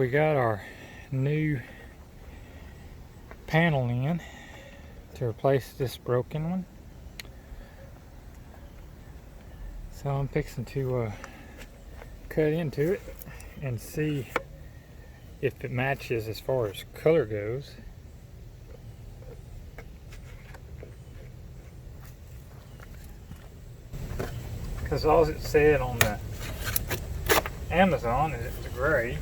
we got our new panel in to replace this broken one. So I'm fixing to cut into it and see if it matches as far as color goes. Because all it said on the Amazon is it's gray.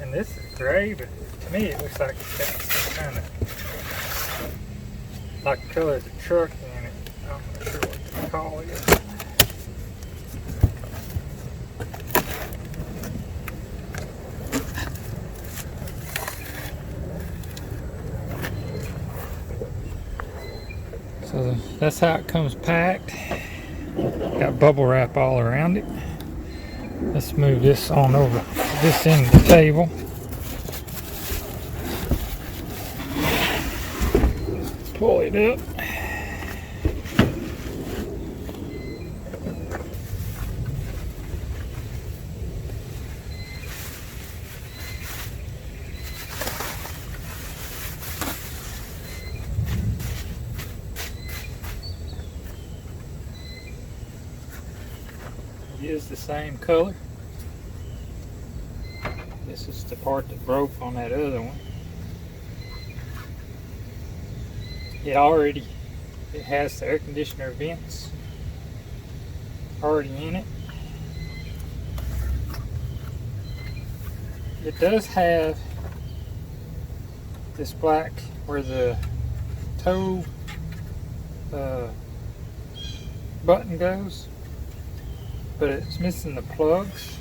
And this is gray, but to me it looks like it's got some kind of like the color of the truck in it. I'm not sure what to call it. So that's how it comes packed. Got bubble wrap all around it. Let's move this on over this end of the table. Pull it up. It is the same color. This is the part that broke on that other one. It has the air conditioner vents already in it. It does have this black where the toe button goes, but it's missing the plugs.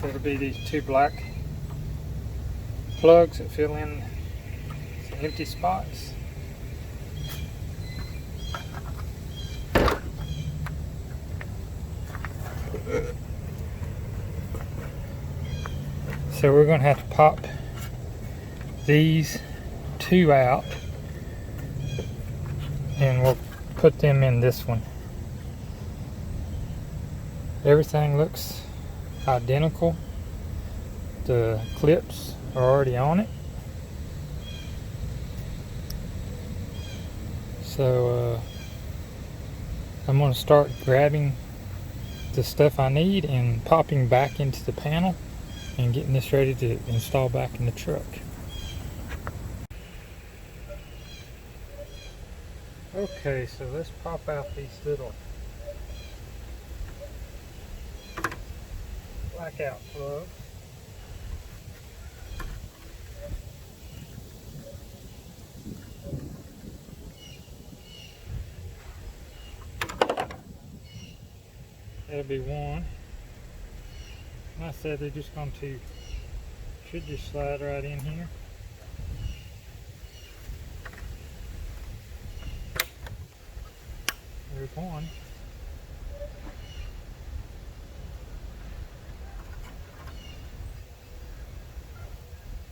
So it'll be these two black plugs that fill in some empty spots. So we're going to have to pop these two out and we'll put them in this one. Everything looks identical. The clips are already on it. So I'm going to start grabbing the stuff I need and popping back into the panel and getting this ready to install back in the truck. Okay, so let's pop out these little blackout plugs. That'll be one. And I said they're just going to, should just slide right in here. There's one.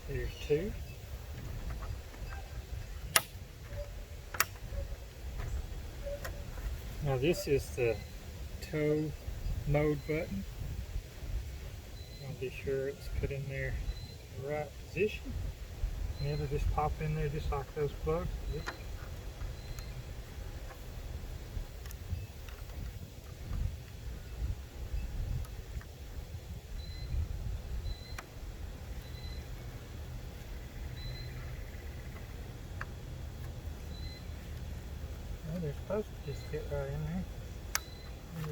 Here's two. Now this is the tow mode button. I'll be sure it's put in there in the right position. And it'll just pop in there just like those plugs. They're supposed to just fit right in there.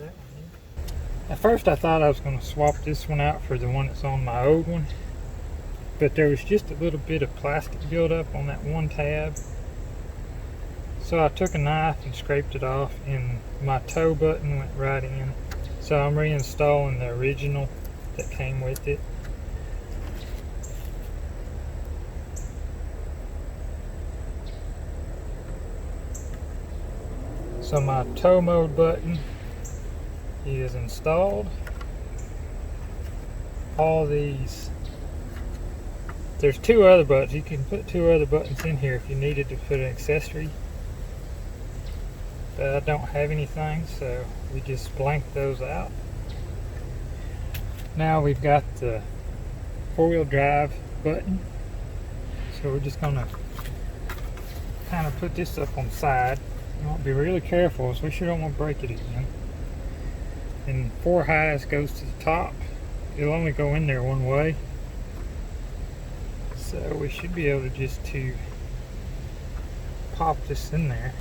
That one here. At first I thought I was going to swap this one out for the one that's on my old one, but there was just a little bit of plastic buildup on that one tab. So I took a knife and scraped it off and my tow button went right in. So I'm reinstalling the original that came with it. So my tow mode button is installed. All these, there's two other buttons. You can put two other buttons in here if you needed to put an accessory but I don't have anything, so we just blank those out. Now we've got the 4-wheel drive button, so we're just gonna kind of put this up on the side. You want to be really careful, so we sure don't want to break it again. And 4 highs goes to the top. It'll only go in there one way, so we should be able to just pop this in there.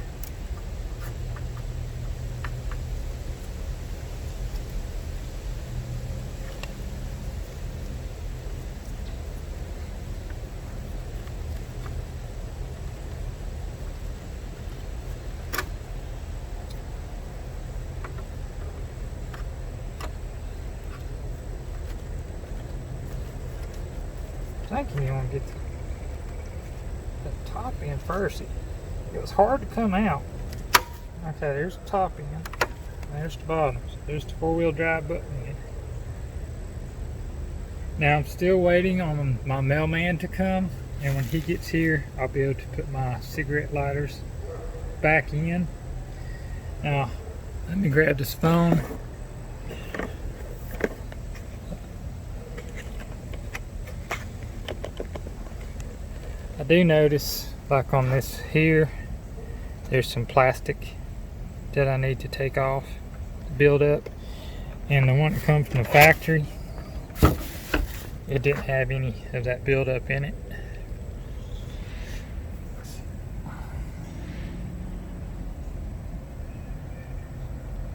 I think you want to get the top in first. It was hard to come out. Okay, there's the top end. There's the bottom. So there's the 4-wheel drive button in. Now I'm still waiting on my mailman to come, and when he gets here, I'll be able to put my cigarette lighters back in. Now, let me grab this phone. I do notice, like on this here, there's some plastic that I need to take off, build up, and the one that comes from the factory, it didn't have any of that buildup in it.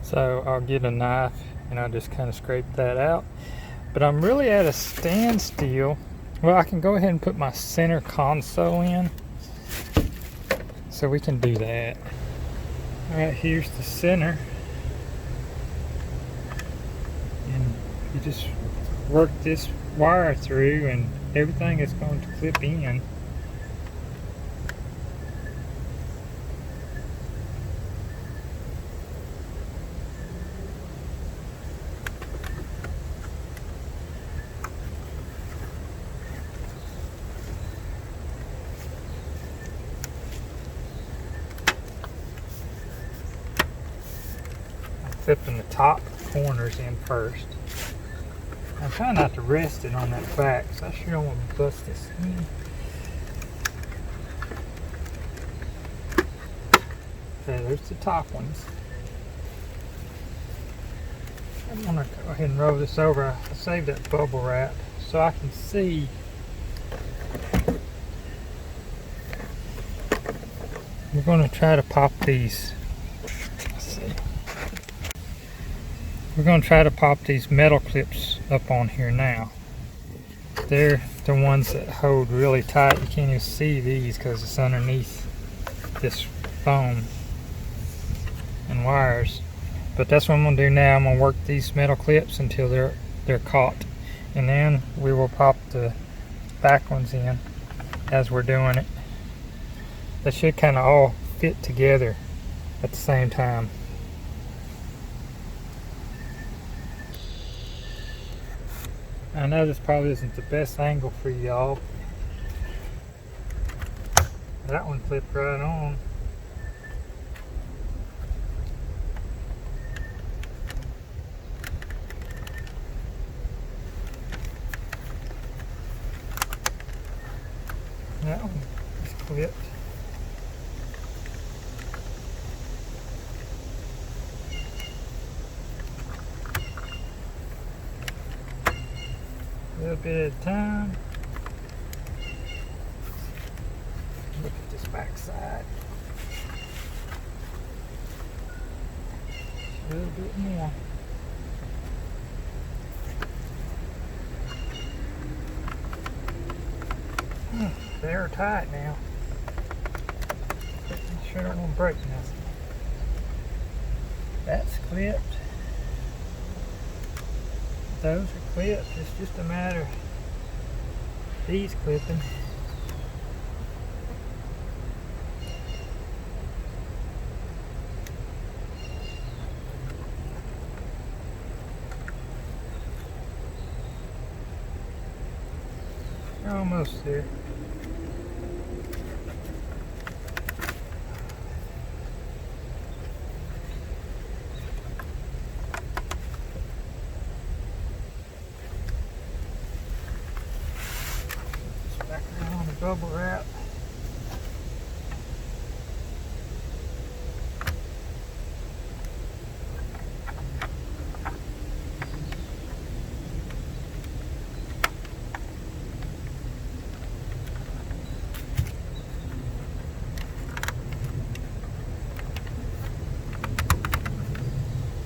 So I'll get a knife and I'll just kind of scrape that out. But I'm really at a standstill. Well, I can go ahead and put my center console in, so we can do that. Alright, here's the center. And you just work this wire through and everything is going to clip in. Clipping the top corners in first. I'm trying not to rest it on that back, so I sure don't want to bust this in. Okay, there's the top ones. I'm gonna go ahead and roll this over. I saved that bubble wrap so I can see. We're gonna try to pop these. We're going to try to pop these metal clips up on here now. They're the ones that hold really tight. You can't even see these because it's underneath this foam and wires. But that's what I'm going to do now. I'm going to work these metal clips until they're caught. And then we will pop the back ones in as we're doing it. They should kind of all fit together at the same time. I know this probably isn't the best angle for y'all. That one clipped right on. That one is clipped. A little bit at a time. Look at this back side. A little bit more. They're tight now. I'm sure I don't want to break nothing. That's clipped. Those are clipped. It's just a matter of these clipping. We're almost there. bubble wrap.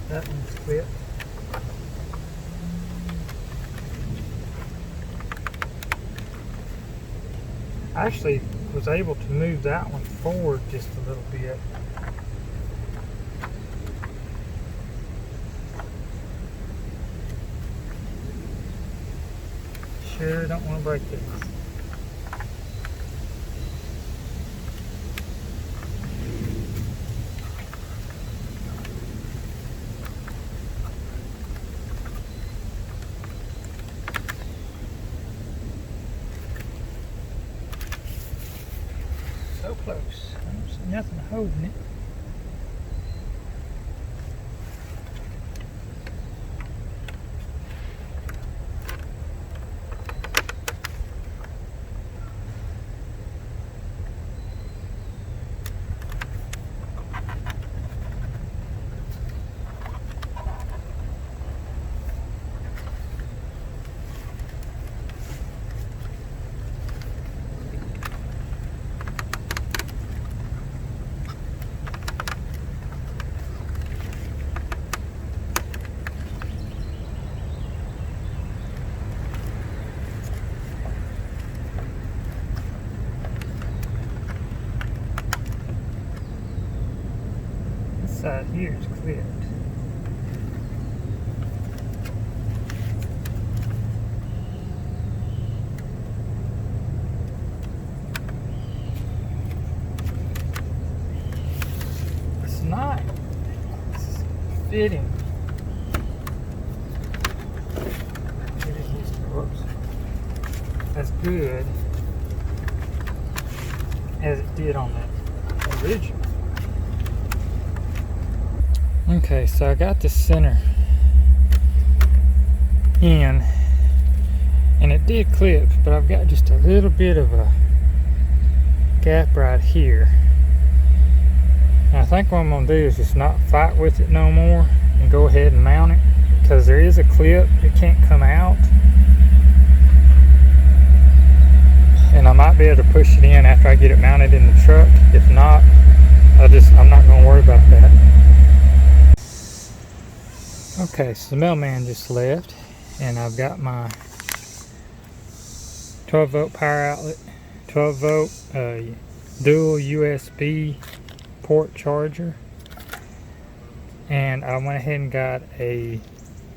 That one's clipped. I actually was able to move that one forward just a little bit. Sure, don't want to break this. So close. I don't see nothing holding it. This side here is clipped. It's not fitting. Whoops. As good as it did on that original. Okay, so I got the center in, and it did clip, but I've got just a little bit of a gap right here. And I think what I'm going to do is just not fight with it no more and go ahead and mount it, because there is a clip, it can't come out. And I might be able to push it in after I get it mounted in the truck. If not, I'm not going to worry about that. Okay, so the mailman just left, and I've got my 12 volt power outlet, 12 volt dual USB port charger, and I went ahead and got a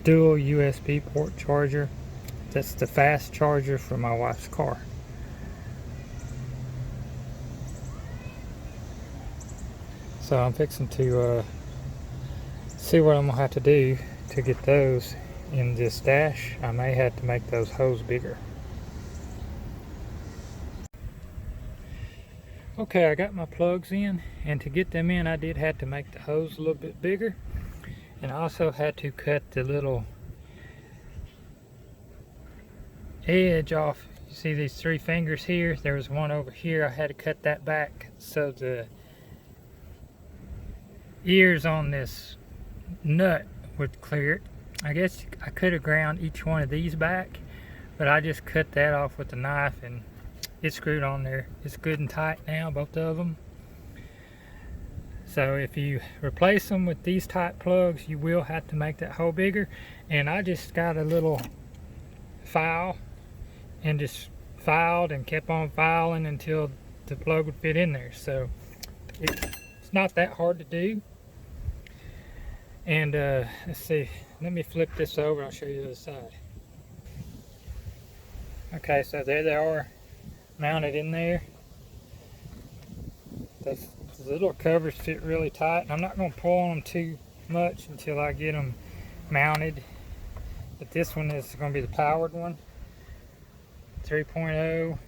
dual USB port charger. That's the fast charger for my wife's car. So I'm fixing to see what I'm gonna have to do to get those in this dash. I may have to make those hose bigger. Okay, I got my plugs in, and to get them in I did have to make the hose a little bit bigger, and I also had to cut the little edge off. You see these 3 fingers here? There was one over here. I had to cut that back so the ears on this nut would clear it. I guess I could have ground each one of these back, but I just cut that off with a knife, and it's screwed on there. It's good and tight now, both of them. So if you replace them with these type plugs, you will have to make that hole bigger. And I just got a little file and just filed and kept on filing until the plug would fit in there. So it's not that hard to do. And let's see, let me flip this over, I'll show you the other side. Okay, so there they are, mounted in there. The little covers fit really tight. I'm not going to pull on them too much until I get them mounted. But this one is going to be the powered one. 3.0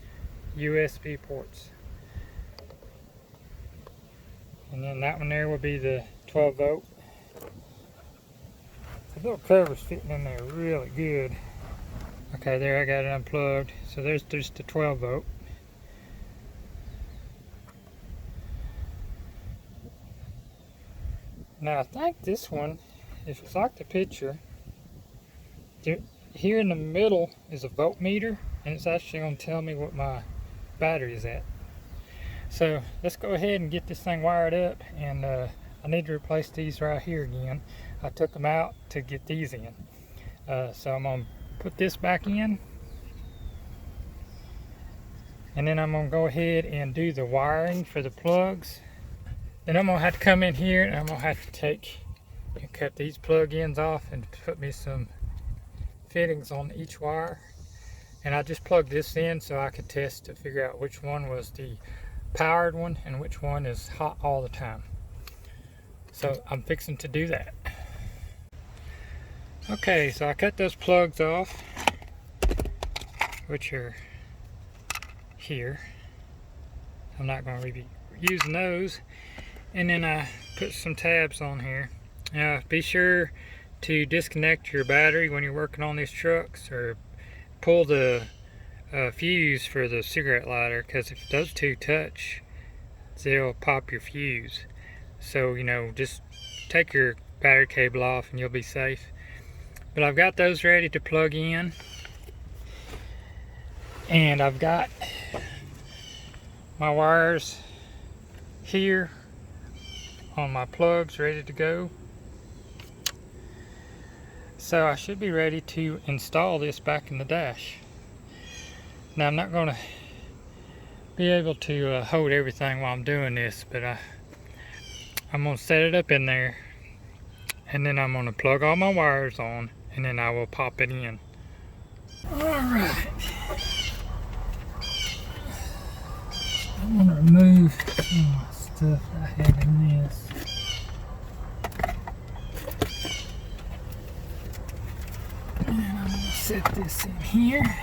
USB ports. And then that one there will be the 12 volt. The little cover's fitting in there really good. Okay, there I got it unplugged. So there's just the 12 volt. Now I think this one, if it's like the picture, here in the middle is a voltmeter, and it's actually going to tell me what my battery is at. So let's go ahead and get this thing wired up, and I need to replace these right here again. I took them out to get these in. So I'm going to put this back in, and then I'm going to go ahead and do the wiring for the plugs. Then I'm going to have to come in here and I'm going to have to take and cut these plug ends off and put me some fittings on each wire. And I just plugged this in so I could test to figure out which one was the powered one and which one is hot all the time. So I'm fixing to do that. Okay, so I cut those plugs off, which are here. I'm not going to be using those. And then I put some tabs on here. Now be sure to disconnect your battery when you're working on these trucks, or pull the fuse for the cigarette lighter, because if those two touch, they'll pop your fuse. So, you know, just take your battery cable off and you'll be safe. But I've got those ready to plug in, and I've got my wires here on my plugs ready to go. So I should be ready to install this back in the dash. Now I'm not going to be able to hold everything while I'm doing this, but I'm going to set it up in there, and then I'm going to plug all my wires on, and then I will pop it in. Alright, I'm going to remove some of my stuff I have in this. And I'm going to set this in here.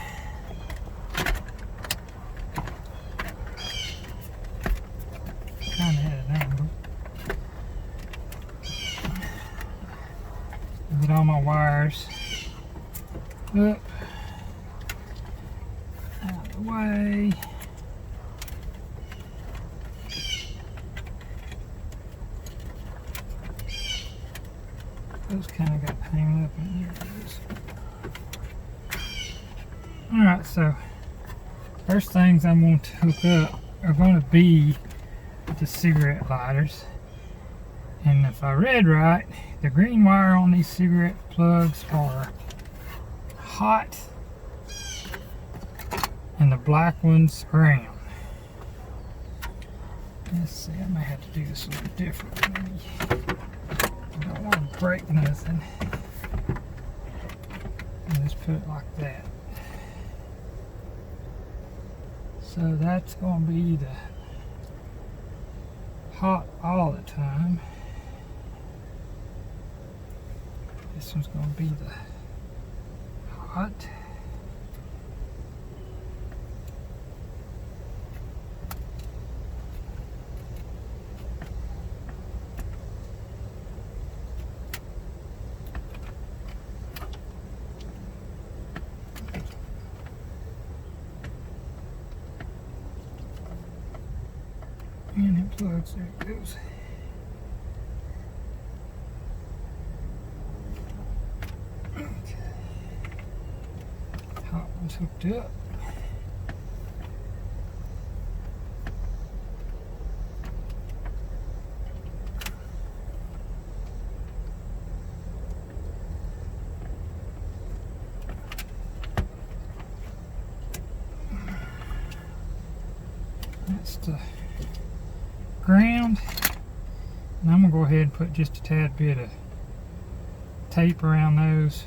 Kind of at an angle. Get all my wires up, out of the way. Those kind of got hung up in here. Alright, so first things I'm going to hook up are going to be the cigarette lighters. And if I read right, the green wire on these cigarette plugs are hot and the black one's brown. Let's see, I may have to do this a little differently. I don't want to break nothing. And just put it like that. So that's going to be the hot all the time. This one's going to be the hot. And it plugs, there it goes. Okay. Hot one's hooked up. That's the ground, and I'm going to go ahead and put just a tad bit of tape around those,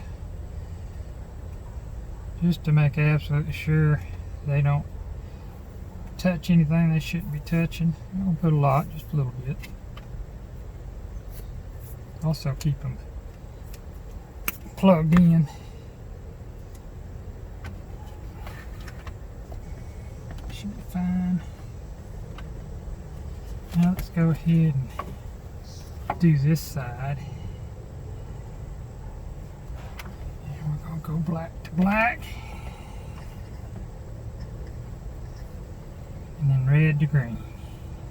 just to make absolutely sure they don't touch anything they shouldn't be touching. I won't put a lot, just a little bit. Also keep them plugged in. Should be fine. Now let's go ahead and do this side. And we're going to go black to black. And then red to green.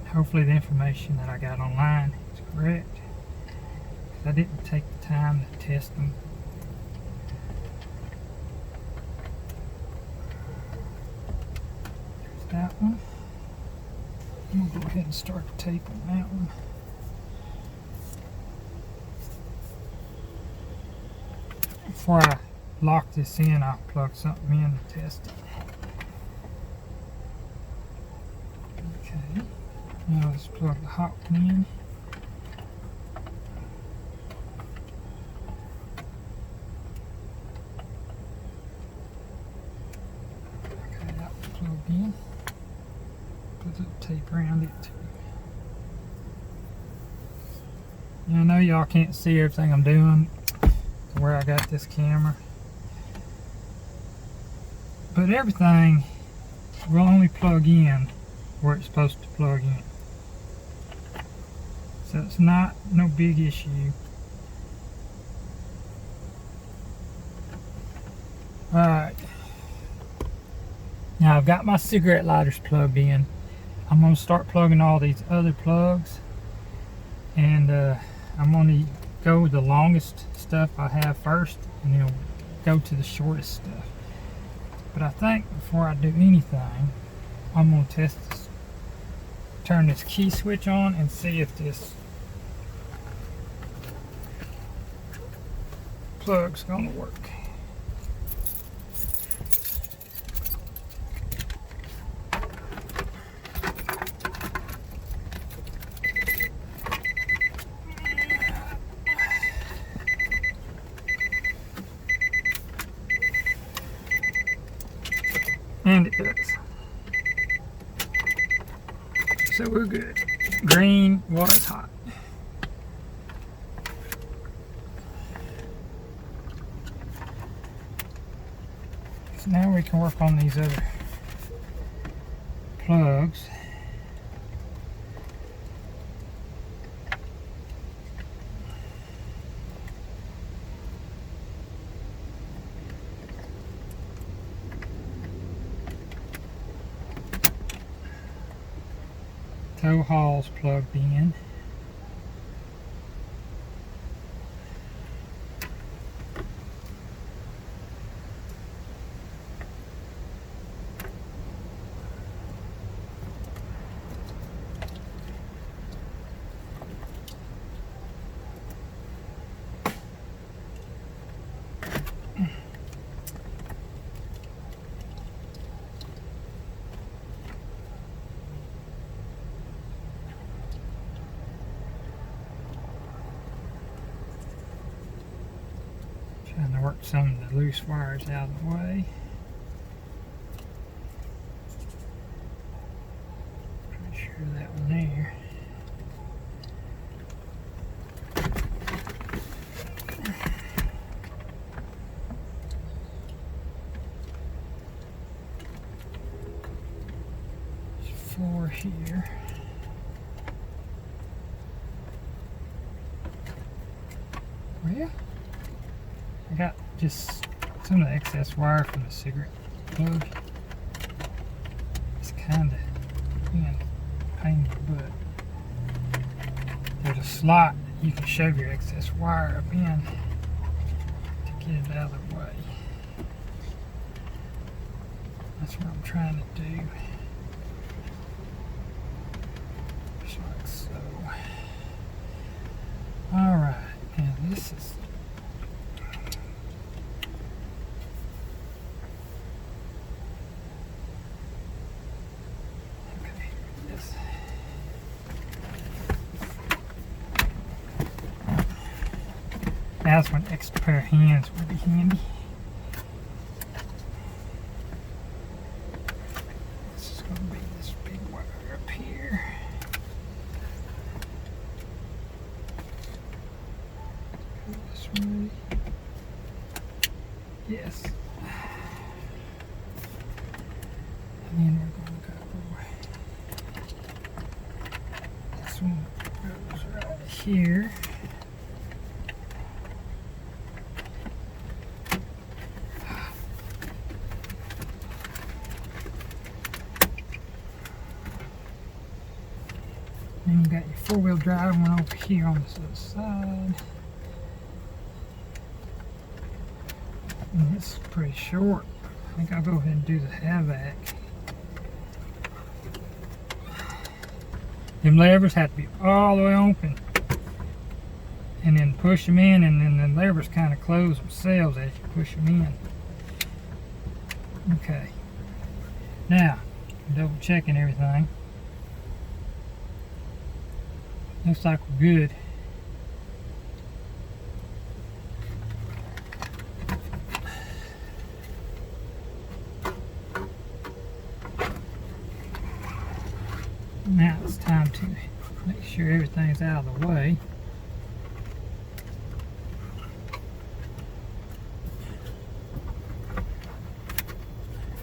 Hopefully the information that I got online is correct. I didn't take the time to test them. There's that one. I'm going to go ahead and start the tape on that one. Before I lock this in, I'll plug something in to test it. Okay, now let's plug the hot one in. Okay, that one's plugged in. Put the tape around it too. I know y'all can't see everything I'm doing where I got this camera, but everything will only plug in where it's supposed to plug in, so it's not no big issue. Alright, now I've got my cigarette lighters plugged in. I'm going to start plugging all these other plugs, and I'm going to go with the longest stuff I have first, and then go to the shortest stuff. But I think before I do anything, I'm going to test this, turn this key switch on and see if this plug's going to work. And it does. So we're good. Green was hot. So now we can work on these other plugs. Tow haul's plugged in. Trying to work some of the loose wires out of the way. Pretty sure that one there. There's 4 here. Well, I got just some of the excess wire from the cigarette plug. It's kind of being a pain in the butt. There's a slot that you can shove your excess wire up in to get it out of the way. That's what I'm trying to do. Just like so. Alright, and this is that's when an extra pair of hands would be handy. This is going to be this big wire up here. This way. Yes. And then we're going to go. This one goes right here. Then you got your 4-wheel drive one over here on this other side. And it's pretty short. I think I'll go ahead and do the havoc. Them levers have to be all the way open. And then push them in, and then the levers kind of close themselves as you push them in. Okay. Now, double checking everything. Looks like we're good. Now it's time to make sure everything's out of the way.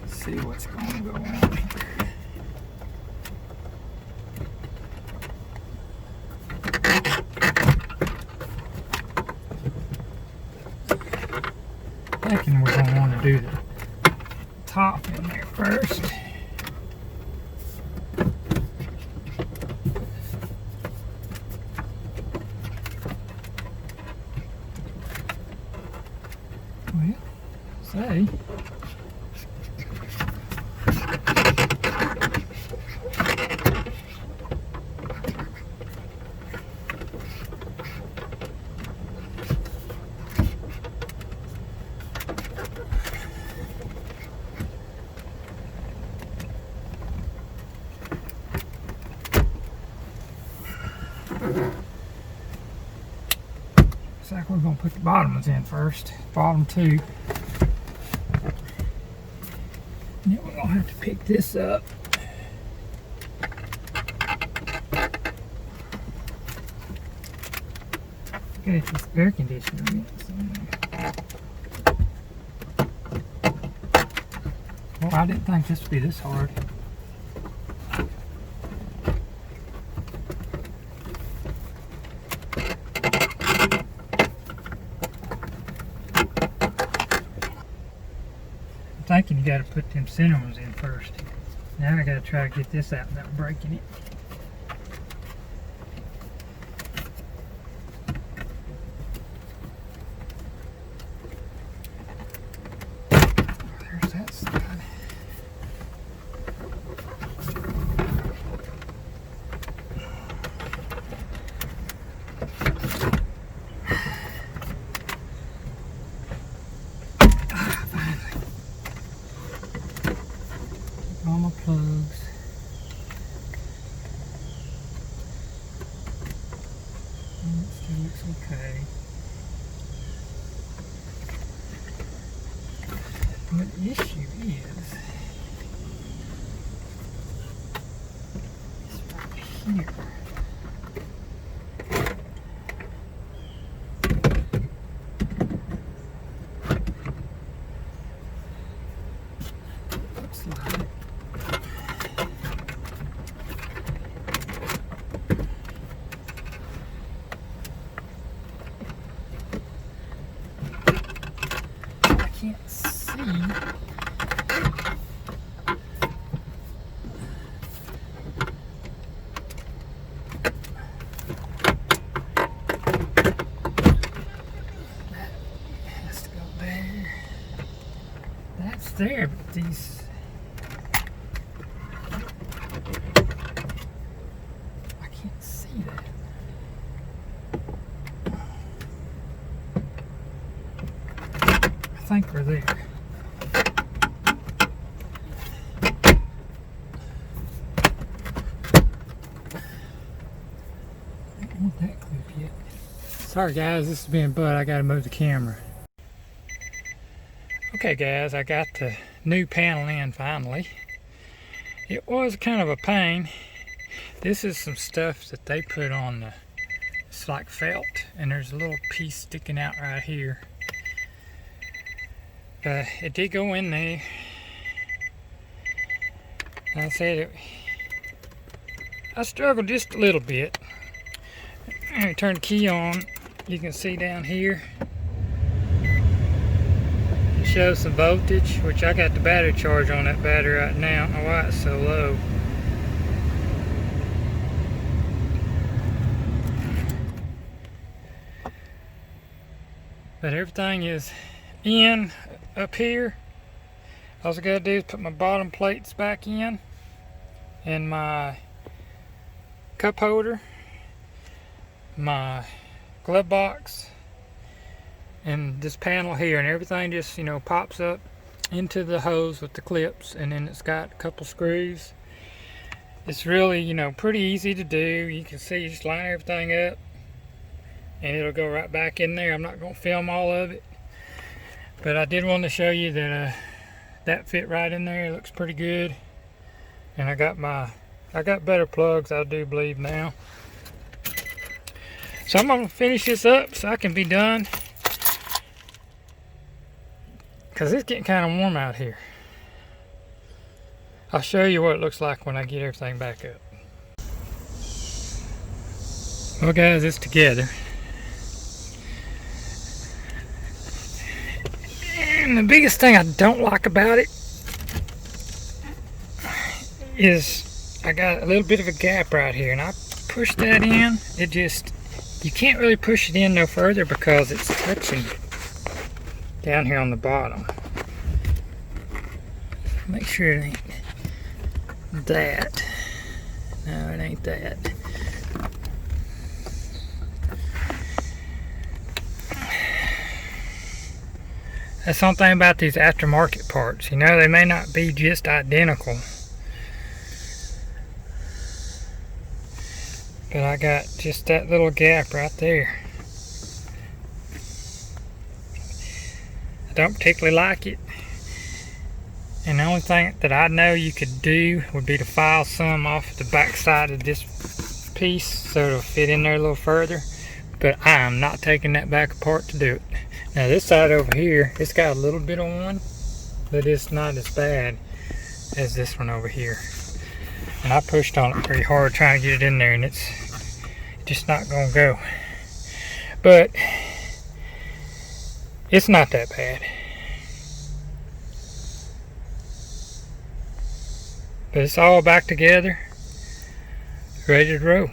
See what's going to go on here. Thinking we're going to want to do the top in there first. Well, say. Looks like we're going to put the bottom ones in first. Bottom two. And then we're going to have to pick this up. Okay, this air conditioner units in there. Well, I didn't think this would be this hard. I'm thinking you got to put them center ones in first. Now I got to try to get this out without breaking it. There's that side. All my plugs. And it still looks okay. But the issue is it's right here. Looks like can't see. That has to go there. That's there, but these I can't see that. I think we're there. I don't want that clip yet. Sorry guys, this has been Bud. I gotta move the camera. Okay guys, I got the new panel in finally. It was kind of a pain. This is some stuff that they put on the, it's like felt, and there's a little piece sticking out right here. It did go in there. Like I said, I struggled just a little bit. Let me turn the key on. You can see down here it shows some voltage, which I got the battery charge on that battery right now. I don't know why it's so low. But everything is in. up here. All I gotta do is put my bottom plates back in and my cup holder, my glove box, and this panel here, and everything just, you know, pops up into the hose with the clips, and then it's got a couple screws. It's really, you know, pretty easy to do. You can see, you just line everything up and it'll go right back in there. I'm not going to film all of it, but I did want to show you that that fit right in there. It looks pretty good. And I got better plugs, I do believe, now. So I'm going to finish this up so I can be done, because it's getting kind of warm out here. I'll show you what it looks like when I get everything back up. Well guys, it's together. And the biggest thing I don't like about it is I got a little bit of a gap right here, and I push that in. It just, you can't really push it in no further because it's touching down here on the bottom. Make sure it ain't that. No, it ain't that. That's one thing about these aftermarket parts. You know, they may not be just identical, but I got just that little gap right there. I don't particularly like it. And the only thing that I know you could do would be to file some off the back side of this piece so it'll fit in there a little further. But I am not taking that back apart to do it. Now this side over here, it's got a little bit of one, but it's not as bad as this one over here. And I pushed on it pretty hard trying to get it in there, and it's just not gonna go. But it's not that bad. But it's all back together, ready to roll.